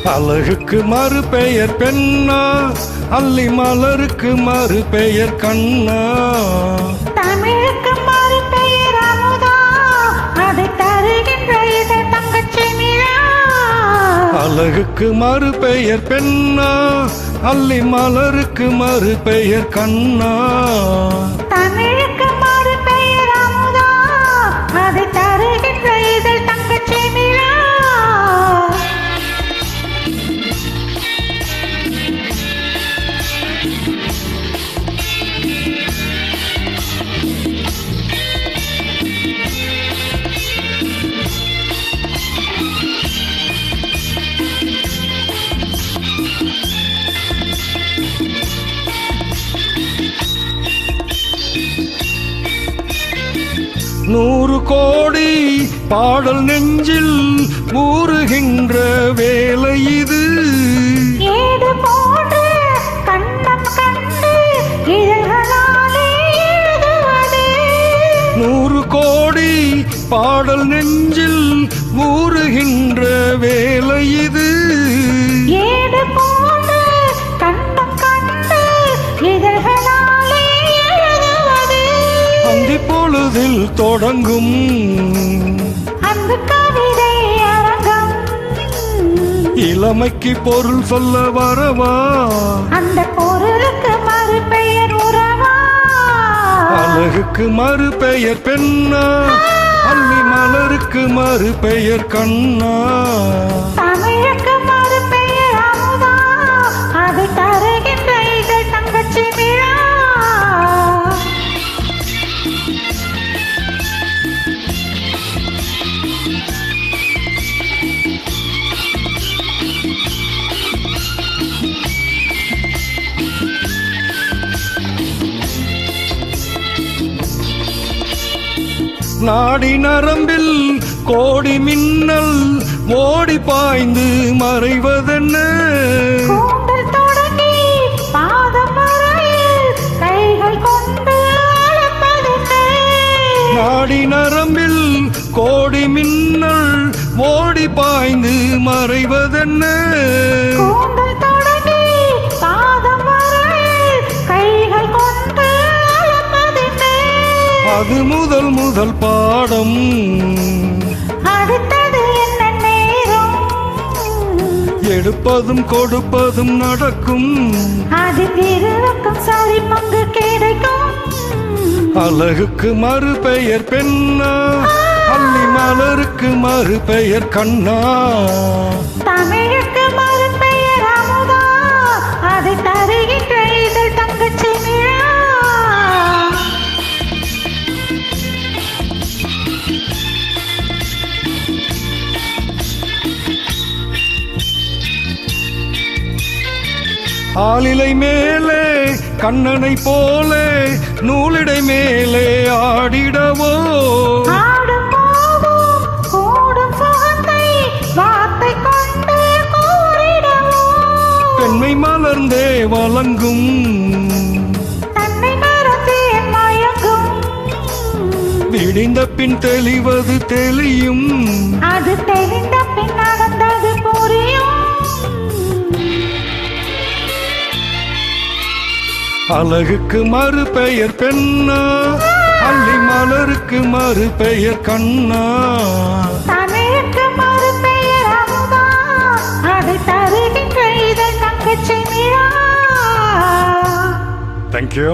அழகுக்கு மறு பெயர் பெண்ணா, அல்லி மலருக்கு மறு பெயர் கண்ணா. தமிழுக்கு மறு பெயர் அமுதா, அதை தருகின்ற இதழ் தங்கச்சி நிலா. அழகுக்கு மறு பெயர் பெண்ணா, அல்லி மலருக்கு மறு பெயர் கண்ணா. தமிழுக்கு மறு பெயர் அமுதா, அதை தருகின்ற இதழ் தங்கச்சி நிலா. நூறு கோடி பாடல் நெஞ்சில் ஊறுகின்ற வேலை இது. ஏடு போன்ற கண்ணம் கண்டு இதழ்களாலே எழுதுவது. நூறு கோடி பாடல் நெஞ்சில் ஊறுகின்ற வேலை இது. ஏடு போன்ற கண்ணம் கண்டு இதழ்களாலே எழுதுவது. அந்தி பொழுதில் தொடங்கும் அந்த கவிதை அரங்கம். இளமைக்கு பொருள் சொல்ல வரவா, அந்த பொருளுக்கு மறு பெயர் உறவா. அழகுக்கு மறு பெயர் பெண்ணா, அல்லி மலருக்கு மறு பெயர் கண்ணா. தமிழுக்கு மறு பெயர் அமுதா, அதை தருகின்ற இதழ் தங்கச்சி விழா. நாடி நரம்பில் கோடி மின்னல் ஓடி பாய்ந்து மறைவதென்ன. கூந்தல் தொடங்கி பாதம் வரையில் கைகள் கொண்டு அளப்பதென்ன. நாடி நரம்பில் கோடி மின்னல் ஓடி பாய்ந்து மறைவதென்ன. கூந்தல் தொடங்கி பாதம் வரையில் கைகள் கொண்டு அளப்பதென்ன. அது முதல் முதல் பாடம், அடுத்தது என்ன நேரம். எடுப்பதும் கொடுப்பதும் நடக்கும். அது திருவுக்கும் சரி பங்கு கிடைக்கும். அழகுக்கு மறு பெயர் பெண்ணா, அல்லி மலருக்கு மறு பெயர் கண்ணா. தமிழுக்கு மறு பெயர் அமுதா, அதை தருகின்ற இதழ் தங்கச்சி நிலா. ஆளிலை மேலே கண்ணனை போலே நூலிடை மேலே ஆடிடவோ. ஆடும் போதும் கூடும் சுகத்தை வார்த்தை கொண்டு கூறிடவோ. பெண்மை மலர்ந்தே வழங்கும், தன்னை மறந்தே மயங்கும். விடிந்த பின் தெளிவது தெளியும். அது தெரிந்த பின் நடந்தது புரியும். அழகுக்கு மறு பெயர் பெண்ணா, அல்லி மலருக்கு மறு பெயர் கண்ணா. தமிழுக்கு மறு பெயர் அமுதா, அதை தருகின்ற இதழ் தங்கச்சி நிலா. தேங்க்யூ.